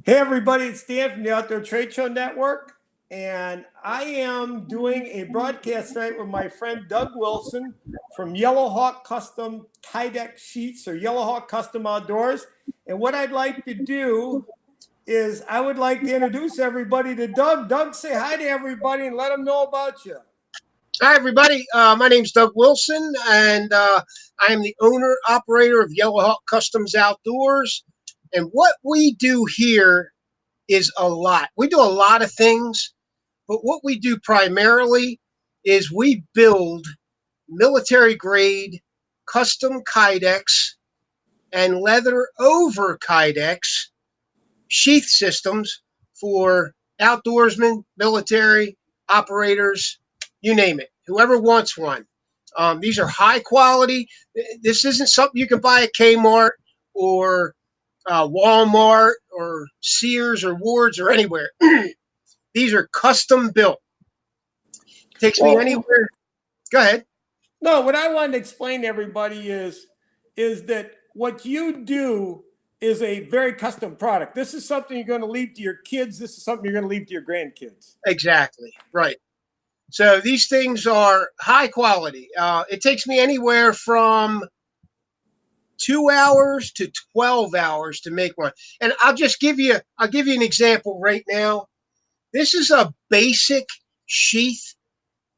Hey everybody, it's Dan from the Outdoor Trade Show Network, and I am doing a broadcast tonight with my friend Doug Wilson from Yellow Hawk Custom Kydex Sheets or Yellow Hawk Custom Outdoors. And what I'd like to do is I would like to introduce everybody to Doug. Doug, say hi to everybody and let them know about you. Hi, everybody. My name's Doug Wilson, and I am the owner operator of Yellow Hawk Customs Outdoors. And what we do here is a lot. We do a lot of things, but what we do primarily is we build military grade custom Kydex and leather over Kydex sheath systems for outdoorsmen, military operators, you name it, whoever wants one. These are high quality. This isn't something you can buy at Kmart or Walmart or Sears or Wards or anywhere. These are custom built. Takes me Well, anywhere. Go ahead. no, what I wanted to explain to everybody is that what you do is a very custom product. This is something you're going to leave to your kids. This is something you're going to leave to your grandkids. Exactly. Right. So these things are high quality. It takes me anywhere from 2 hours to 12 hours to make one. And I'll give you an example right now. This is a basic sheath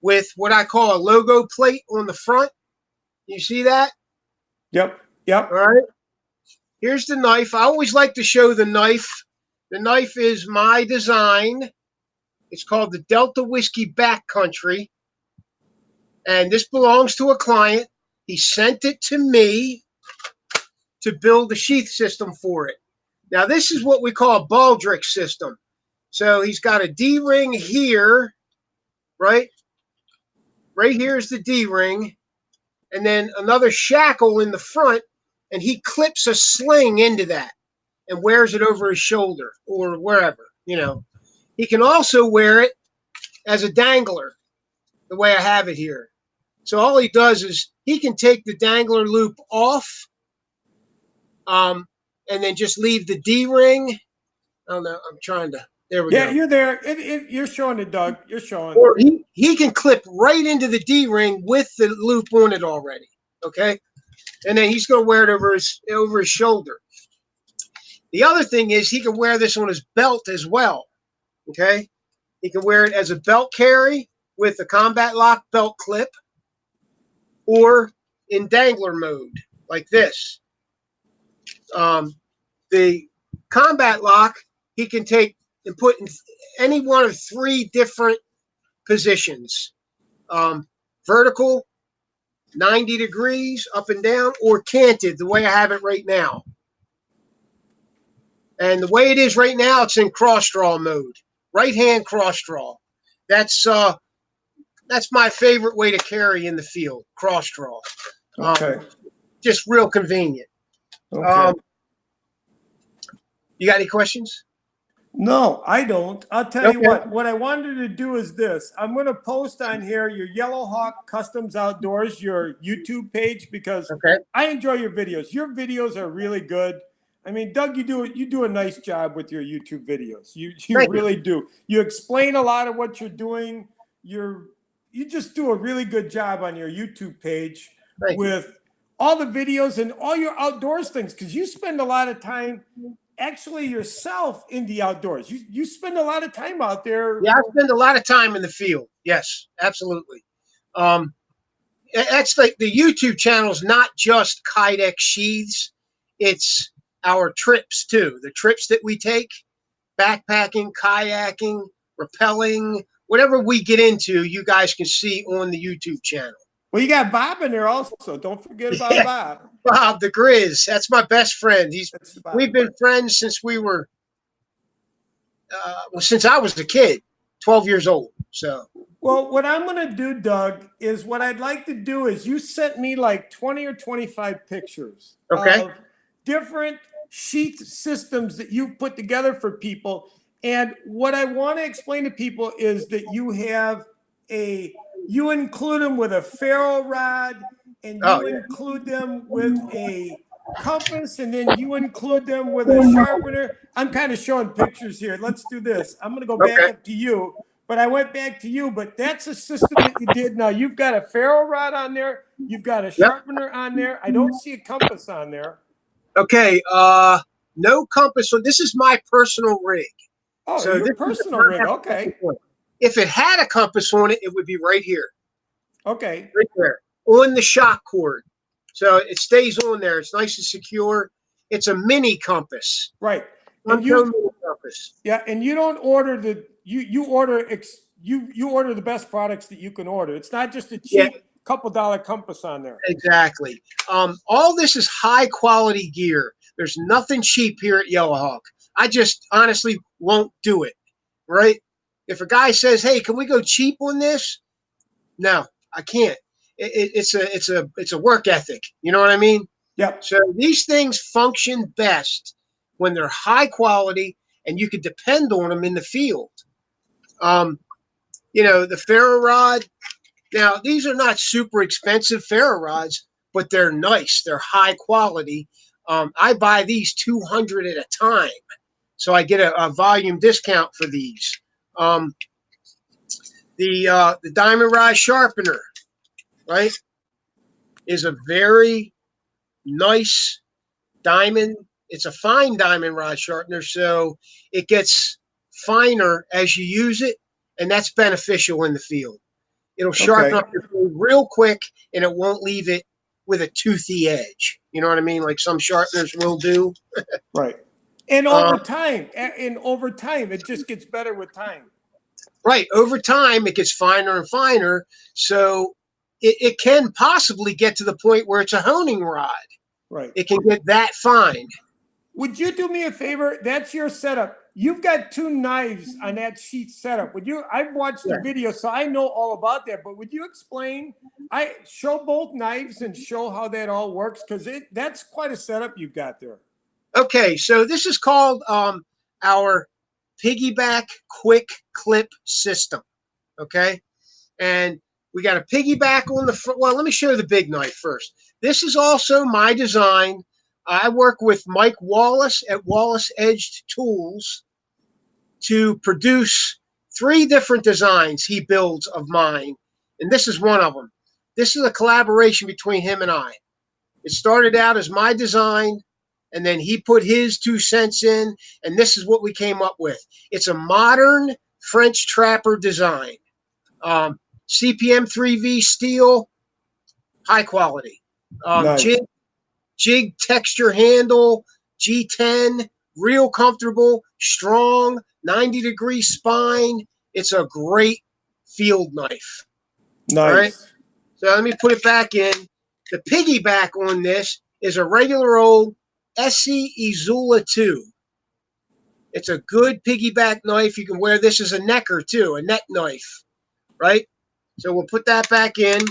with what I call a logo plate on the front. You see that? Yep. Yep. All right. Here's the knife. I always like to show the knife. The knife is my design. It's called the Delta Whiskey Backcountry. And this belongs to a client. He sent it to me to build a sheath system for it. Now, this is what we call a baldric system. So he's got a D-ring here, right? Right here is the D-ring. And then another shackle in the front, and he clips a sling into that and wears it over his shoulder or wherever, you know. He can also wear it as a dangler, the way I have it here. So all he does is he can take the dangler loop off, and then just leave the D-ring. I don't know. I'm trying to. There we Yeah, go. you're there. You're showing it, Doug. You're showing. Or he can clip right into the D-ring with the loop on it already. Okay, and then he's going to wear it over his shoulder. The other thing is he can wear this on his belt as well. Okay, he can wear it as a belt carry with a combat lock belt clip, or in dangler mode like this. The combat lock he can take and put in any one of three different positions: vertical, 90 degrees up and down, or canted, the way I have it right now. And the way it is right now, it's in cross draw mode, right hand cross draw. That's my favorite way to carry in the field, cross draw. Okay. Just real convenient. Okay. You got any questions? No, I don't. I'll tell you Okay. what I wanted to do is this. I'm going to post on here your Yellow Hawk Customs Outdoors, your YouTube page, because Okay. I enjoy your videos. Your videos are really good. I mean, Doug, you do a nice job with your YouTube videos. You Thank you. really do. You explain a lot of what you're doing. You just do a really good job on your YouTube page Thank you. with all the videos and all your outdoors things, because you spend a lot of time actually yourself in the outdoors. You spend a lot of time out there. Yeah, I spend a lot of time in the field. Yes, absolutely. That's like the YouTube channel is not just Kydex sheaths. It's our trips too. The trips that we take, backpacking, kayaking, rappelling, whatever we get into, you guys can see on the YouTube channel. Well, you got Bob in there also. Don't forget about Yeah, Bob. Bob the Grizz. That's my best friend. We've been friends since we were since I was a kid, 12 years old. So. Well, what I'm going to do, Doug, is what I'd like to do is you sent me like 20 or 25 pictures Okay. of different sheath systems that you've put together for people. And what I want to explain to people is that you include them with a ferro rod, and you include them with a compass, and then you include them with a sharpener. I'm kind of showing pictures here. Let's do this. I'm going to go back Okay. up to you, but I went back to you. But that's a system that you did. Now you've got a ferro rod on there. You've got a Yep. sharpener on there. I don't see a compass on there. Okay. No compass. So this is my personal rig. Oh, So your this is personal not rig. have a Okay. compass on it. If it had a compass on it, it would be right here, Okay. right there, on the shock cord. So it stays on there. It's nice and secure. It's a mini compass. Right. And One-tone you, mini compass. yeah, and you don't order you order you order the best products that you can order. It's not just a Yeah, cheap couple dollar compass on there. exactly. All this is high quality gear. There's nothing cheap here at Yellowhawk. I just honestly won't do it. Right? If a guy says, "Hey, can we go cheap on this?" No, I can't. It's a work ethic. You know what I mean? Yep. So these things function best when they're high quality and you can depend on them in the field. Um, the ferro rod. Now these are not super expensive ferro rods, but they're nice. They're high quality. I buy these 200 at a time, so I get a volume discount for these. Um, the diamond rod sharpener, right, is a very nice diamond. It's a fine diamond rod sharpener, so it gets finer as you use it, and that's beneficial in the field. It'll sharpen Okay. up your food real quick, and it won't leave it with a toothy edge. You know what I mean? Like some sharpeners will do. Right. And Um, over time, it just gets better with time. right. Over time, it gets finer and finer, so it can possibly get to the point where it's a honing rod. Right. It can get that fine. Would you do me a favor? That's your setup. You've got two knives on that sheet setup. Would you? I've watched the Yeah. video, so I know all about that. But would you explain? I show both knives and show how that all works because that's quite a setup you've got there. Okay, so this is called our piggyback quick clip system. Okay, and we got a piggyback on the front. Well, let me show you the big knife first. This is also my design. I work with Mike Wallace at Wallace Edged Tools to produce 3 different designs he builds of mine, and this is one of them. This is a collaboration between him and I. It started out as my design, and then he put his 2 cents in, and this is what we came up with. It's a modern French trapper design. CPM 3V steel, high quality. Nice. Jig texture handle, G10, real comfortable, strong, 90-degree spine. It's a great field knife. All right. Nice. So let me put it back in. The piggyback on this is a regular old Essie Izula 2. It's a good piggyback knife. You can wear this as a necker too, a neck knife, right? So we'll put that back in.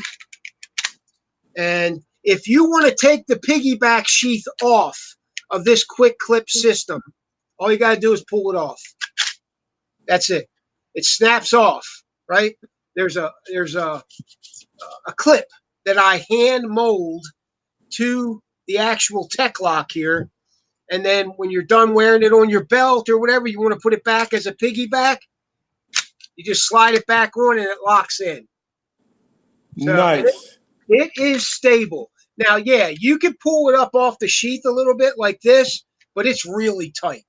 And if you want to take the piggyback sheath off of this quick clip system, all you got to do is pull it off. That's it. It snaps off, right? There's a clip that I hand mold to the actual tech lock here. And then when you're done wearing it on your belt or whatever, you want to put it back as a piggyback, you just slide it back on and it locks in. So, and Nice. it is stable. Now, yeah, you could pull it up off the sheath a little bit like this, but it's really tight.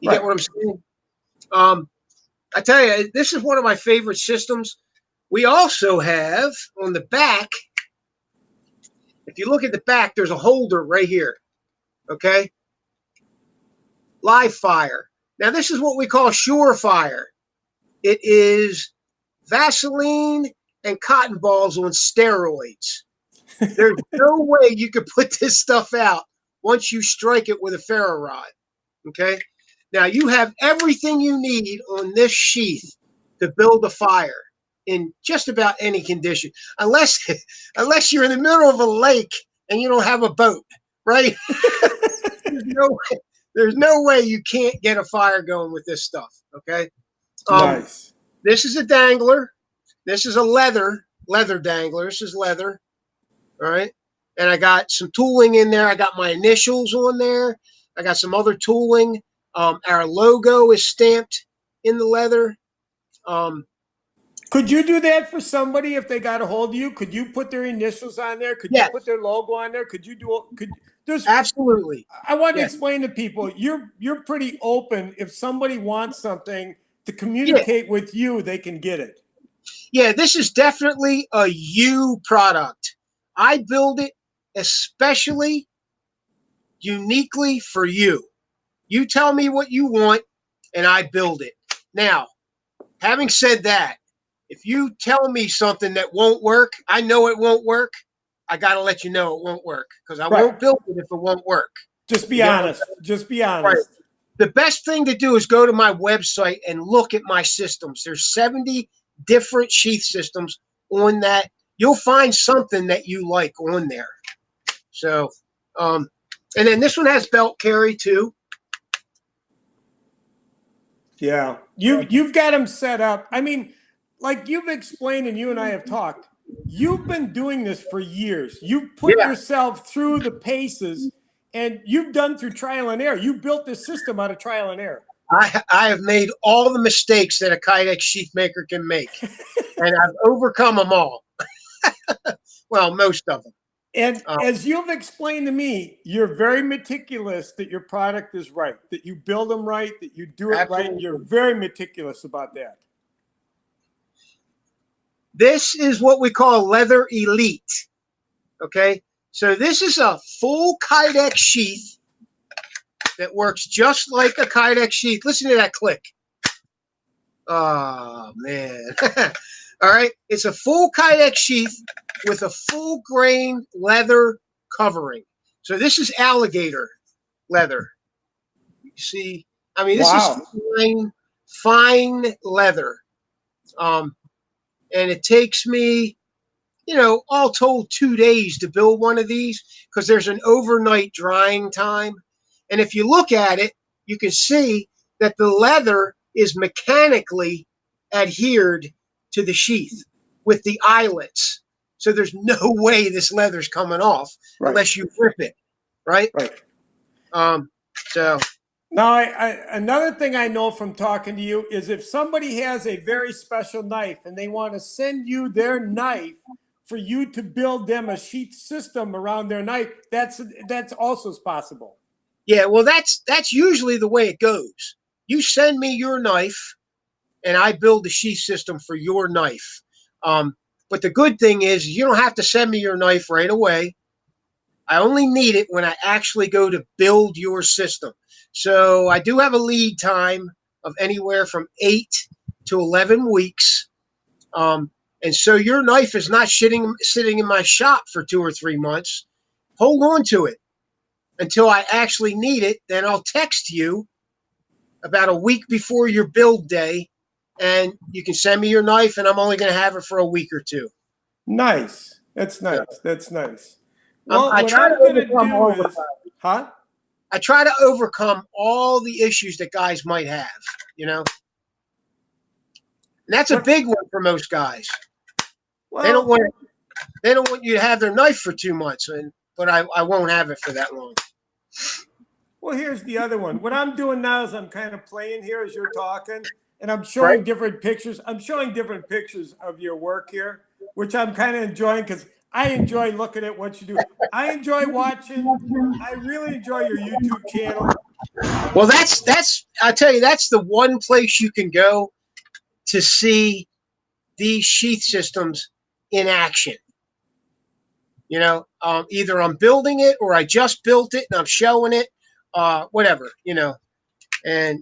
You get Right. what I'm saying? I tell you, this is one of my favorite systems. We also have on the back, if you look at the back, there's a holder right here. Okay? Live fire. Now, this is what we call surefire. It is Vaseline and cotton balls on steroids. There's no way you could put this stuff out once you strike it with a ferro rod. Okay? Now, you have everything you need on this sheath to build a fire in just about any condition, unless you're in the middle of a lake and you don't have a boat, right? There's no way you can't get a fire going with this stuff. Okay. Nice. This is a dangler. This is a leather dangler. This is leather. All right. and I got some tooling in there. I got my initials on there. I got some other tooling. Our logo is stamped in the leather. Could you do that for somebody if they got a hold of you? Could you put their initials on there? Could you Yes, put their logo on there? Could you do? Could there's? absolutely. I want to Yes. explain to people you're pretty open. If somebody wants something to Yeah. communicate with you, they can get it. Yeah, this is definitely a you product. I build it especially uniquely for you. You tell me what you want, and I build it. Now, having said that, if you tell me something that won't work, I know it won't work. I got to let you know it won't work because I Right. won't build it if it won't work. Just You be get what I'm honest. Just be saying? Right. honest. The best thing to do is go to my website and look at my systems. There's 70 different sheath systems on that. You'll find something that you like on there. So, and then this one has belt carry too. Yeah. You've got them set up. I mean, like you've explained and you and I have talked, you've been doing this for years. You've put Yeah, yourself through the paces and you've done through trial and error. You built this system out of trial and error. I have made all the mistakes that a Kydex sheath maker can make, and I've overcome them all. Well, most of them. And Um, as you've explained to me, you're very meticulous that your product is right, that you build them right, that you do it right. You're absolutely. very meticulous about that. This is what we call leather elite. Okay, so this is a full Kydex sheath that works just like a Kydex sheath. Listen to that click. Oh, man. All right. It's a full Kydex sheath with a full grain leather covering. So this is alligator leather. You see, I mean, this is Wow. fine leather. And it takes me, all told 2 days to build one of these because there's an overnight drying time. And if you look at it, you can see that the leather is mechanically adhered to the sheath with the eyelets. So there's no way this leather's coming off Right. unless you rip it, right? Right. So Now, another thing I know from talking to you is if somebody has a very special knife and they want to send you their knife for you to build them a sheath system around their knife, that's also possible. yeah, well, that's usually the way it goes. You send me your knife, and I build the sheath system for your knife. But the good thing is you don't have to send me your knife right away. I only need it when I actually go to build your system. So I do have a lead time of anywhere from 8 to 11 weeks. And so your knife is not sitting in my shop for 2 or 3 months. Hold on to it until I actually need it. Then I'll text you about a week before your build day, and you can send me your knife, and I'm only going to have it for a week or two. Nice. That's So nice. That's nice. Well, I what try to I'm going to overcome do all the is, huh? I try to overcome all the issues that guys might have, you know. And that's a What? big one for most guys. They don't Well, want they don't want you to have their knife for 2 months, but I won't have it for that long. well, here's the other one. What I'm doing now is I'm kind of playing here as you're talking, and I'm Right? showing different pictures. I'm showing different pictures of your work here, which I'm kind of enjoying because I enjoy looking at what you do. I enjoy watching. I really enjoy your YouTube channel. Well, that's I tell you, that's the one place you can go to see these sheath systems in action. Either I'm building it or I just built it and I'm showing it, whatever. And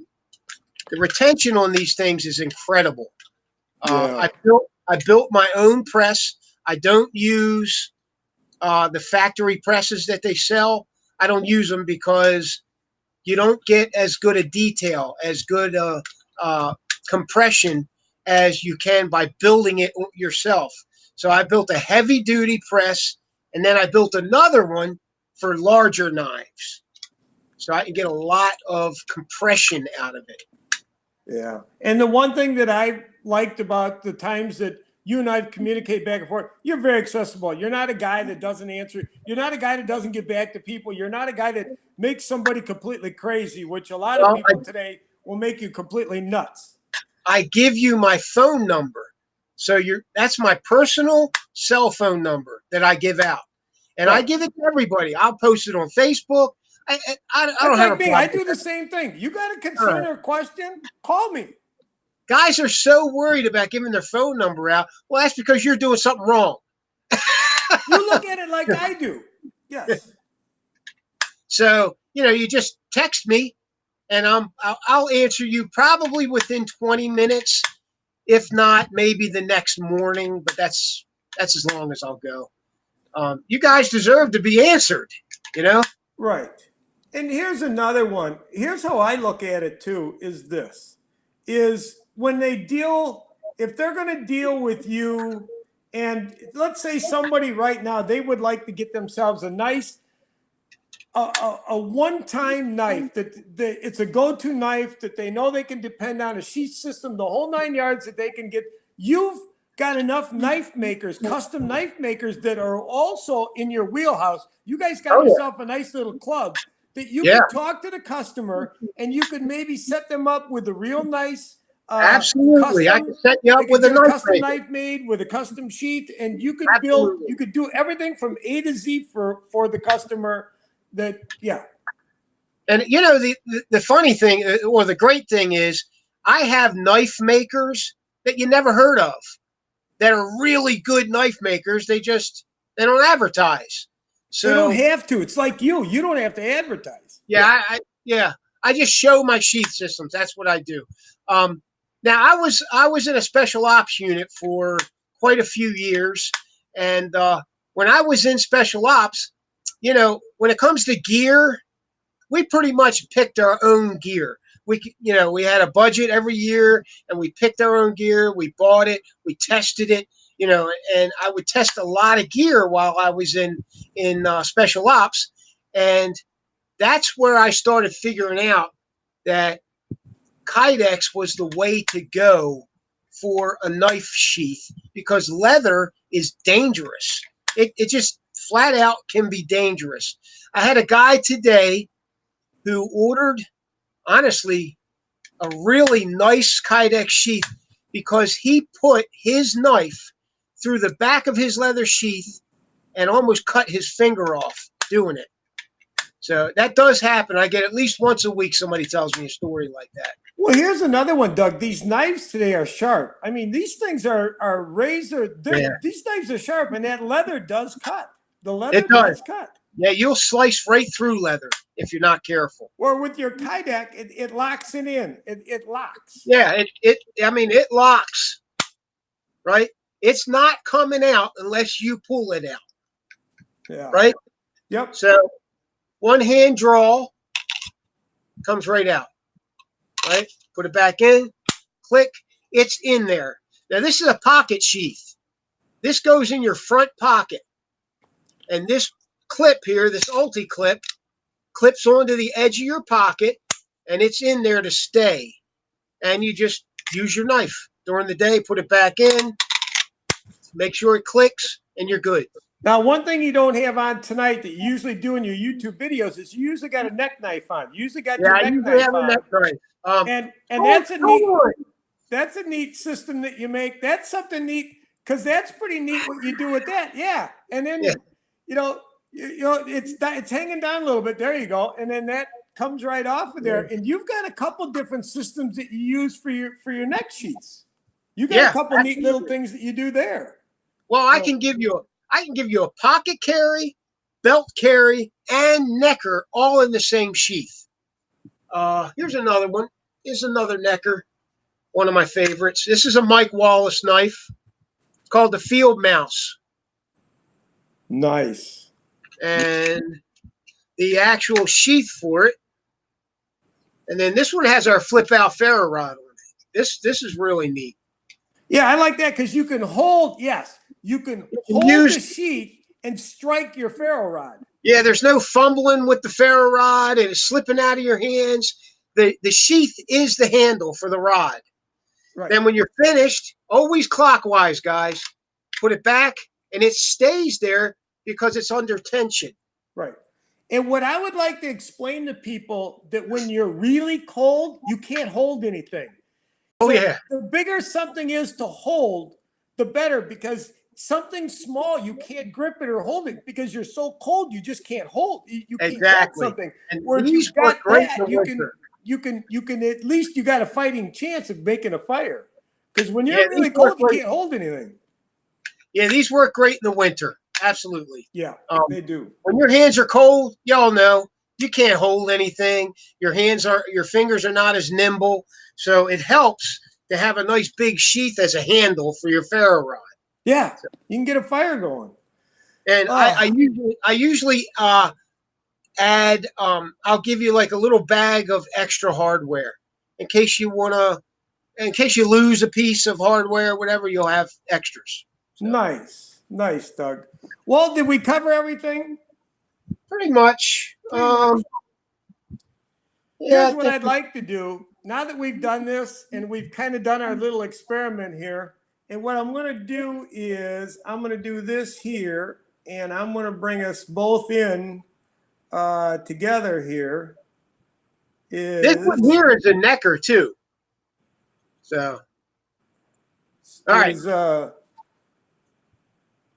the retention on these things is incredible. Yeah. I built my own press. I don't use the factory presses that they sell. I don't use them because you don't get as good a detail, as good compression as you can by building it yourself. So I built a heavy duty press, and then I built another one for larger knives. So I can get a lot of compression out of it. Yeah. And the one thing that I liked about the times that you and I communicate back and forth. You're very accessible. You're not a guy that doesn't answer. You're not a guy that doesn't get back to people. You're not a guy that makes somebody completely crazy, which a lot of Well, people today will make you completely nuts. I give you my phone number. So that's my personal cell phone number that I give out. And I Right. give it to everybody. I'll post it on Facebook. I That's don't have like a me. problem I with do the that. same thing. You got a concern or question? Call me. Guys are so worried about giving their phone number out. Well, that's because you're doing something wrong. You look at it like I do. Yes. So, you just text me and I'll answer you probably within 20 minutes. If not, maybe the next morning, but that's as long as I'll go. You guys deserve to be answered, Right. And here's another one. Here's how I look at it too, is this. Is when they deal, if they're going to deal with you, and let's say somebody right now, they would like to get themselves a nice, a one-time knife that it's a go-to knife that they know they can depend on, a sheath system, the whole 9 yards that they can get. You've got enough knife makers, custom knife makers that are also in your wheelhouse. You guys got Oh, yourself a nice little club that you yeah. could talk to the customer and you could maybe set them up with a real nice Absolutely. I can custom. set you They up could with a get a knife custom maker. knife made with a custom sheath, and you could build, Absolutely. you could do everything from A to Z for the customer. That, yeah. And the funny thing, or the great thing is, I have knife makers that you never heard of that are really good knife makers. They don't advertise. They don't So have to. It's like you. You don't have to advertise. yeah, I just show my sheath systems. That's what I do. Now I was in a special ops unit for quite a few years, and when I was in special ops, when it comes to gear, we pretty much picked our own gear. We had a budget every year, and we picked our own gear. We bought it, we tested it, and I would test a lot of gear while I was in special ops, and that's where I started figuring out that Kydex was the way to go for a knife sheath because leather is dangerous. It just flat out can be dangerous. I had a guy today who ordered, honestly, a really nice Kydex sheath because he put his knife through the back of his leather sheath and almost cut his finger off doing it. So that does happen. I get at least once a week somebody tells me a story like that. Well, here's another one, Doug. These knives today are sharp. I mean, these things are razor. Yeah, These knives are sharp, and that leather does cut. The it leather does. does cut. Yeah, you'll slice right through leather if you're not careful. Or with your Kydex, it locks it in. It locks. Yeah, it locks, right? It's not coming out unless you pull it out, Yeah. right? Yep. So one hand draw comes right out, right? Put it back in, click, it's in there. Now this is a pocket sheath. This goes in your front pocket. And this clip here, this ulti clip, clips onto the edge of your pocket and it's in there to stay. And you just use your knife during the day, put it back in, make sure it clicks, and you're good. Now, one thing you don't have on tonight that you usually do in your YouTube videos is you usually got a neck knife on. You usually got Yeah, your I neck usually knife have a on. neck knife. And that's a neat system that you make. That's something neat because that's pretty neat what you do with that. Yeah. And then Yeah. it's hanging down a little bit. There you go. And then that comes right off of there. And you've got a couple different systems that you use for your neck sheaths. You got a couple neat little things that you do there. Well, I can give you a pocket carry, belt carry, and necker all in the same sheath. Here's another one. Here's another necker, one of my favorites. This is a Mike Wallace knife. It's called the Field Mouse. Nice. And the actual sheath for it. And then this one has our flip out ferro rod on it. This is really neat. Yeah, I like that because you can hold. Yes, you can hold the sheath and strike your ferro rod. Yeah, there's no fumbling with the ferro rod and it's slipping out of your hands. The sheath is the handle for the rod. Right. Then when you're finished, always clockwise, guys. Put it back, and it stays there because it's under tension. Right. And what I would like to explain to people that when you're really cold, you can't hold anything. Oh, So yeah. the bigger something is to hold, the better, because something small, you can't grip it or hold it because you're so cold, you just can't hold. You can't hold Exactly. something. And Where if these you've work got great in that, the winter. you can at least you got a fighting chance of making a fire. Because when Yeah, you're these really work cold, you great. can't hold anything. Yeah, these work great in the winter. Absolutely. Yeah, they do. When your hands are cold, y'all know you can't hold anything. Your fingers are not as nimble. So it helps to have a nice big sheath as a handle for your ferro rod. Yeah, you can get a fire going. And I usually add I'll give you like a little bag of extra hardware in case you lose a piece of hardware, whatever, you'll have extras. So, Nice, Doug. Well, did we cover everything? pretty much. Pretty much. Yeah, Here's I what think I'd like to do. Now that we've done this and we've kind of done our little experiment here, and what I'm going to do is I'm going to do this here, and I'm going to bring us both in together here. this one Is here is a necker too. So, all right. is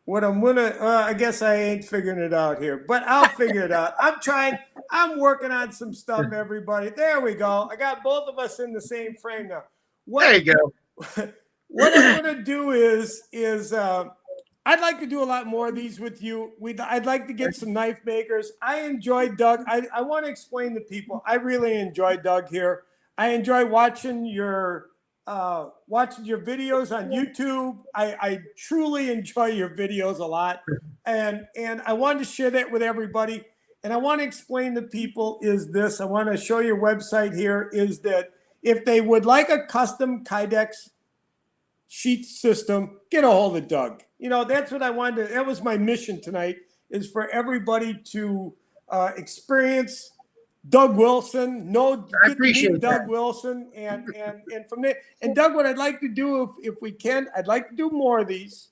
what I'm gonna, I guess I ain't figuring it out here, but I'll figure it out. I'm trying. I'm working on some stuff, everybody. There we go. I got both of us in the same frame now. There What you go. what I'm gonna do is I'd like to do a lot more of these with you. I'd like to get some knife makers. I enjoy Doug. I want to explain to people. I really enjoy Doug here. I enjoy watching your videos on YouTube. I truly enjoy your videos a lot, and I wanted to share that with everybody. And I want to explain to people is this. I want to show your website here. Is that if they would like a custom Kydex sheet system, get a hold of Doug. You know, that's what I wanted to, that was my mission tonight, is for everybody to experience Doug Wilson, I get to meet appreciate that. Doug Wilson, and from there. And Doug, what I'd like to do, if we can, I'd like to do more of these.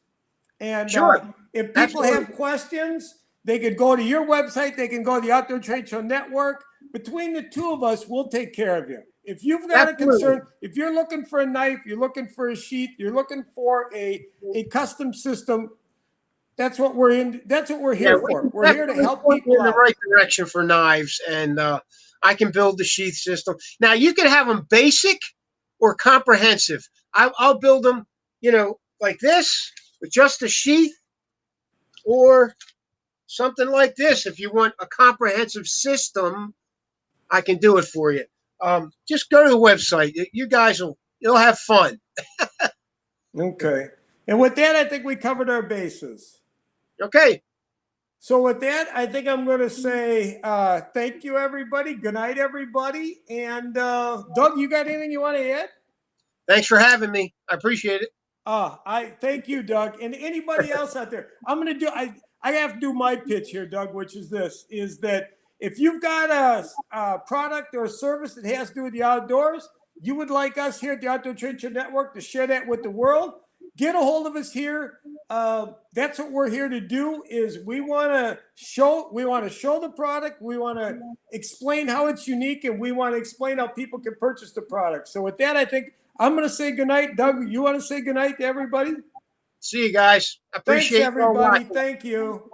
And Sure. if people Absolutely. have questions, they could go to your website. They can go to the Outdoor Trade Show Network. Between the two of us, we'll take care of you. If you've got a Absolutely. concern, if you're looking for a knife, you're looking for a sheath, you're looking for a custom system, that's what we're in. That's what we're Yeah, here we for. can We're here to definitely help point you people in the out. right direction for knives, and I can build the sheath system. Now you can have them basic or comprehensive. I'll build them, like this with just a sheath, or something like this. If you want a comprehensive system, I can do it for you. Just go to the website. You guys you'll have fun. Okay. And with that, I think we covered our bases. Okay. So with that, I think I'm going to say thank you, everybody. Good night, everybody. And Doug, you got anything you want to add? Thanks for having me. I appreciate it. I thank you, Doug, and anybody else out there. I'm going to do. I have to do my pitch here, Doug, which is this: is that if you've got a product or a service that has to do with the outdoors, you would like us here at the Outdoor Trade Show Network to share that with the world. Get a hold of us here. That's what we're here to do. Is we want to show the product. We want to explain how it's unique, and we want to explain how people can purchase the product. So with that, I think I'm going to say goodnight. Doug, you want to say goodnight to everybody? See you guys. I Thanks, appreciate you all everybody. watching. Thank you.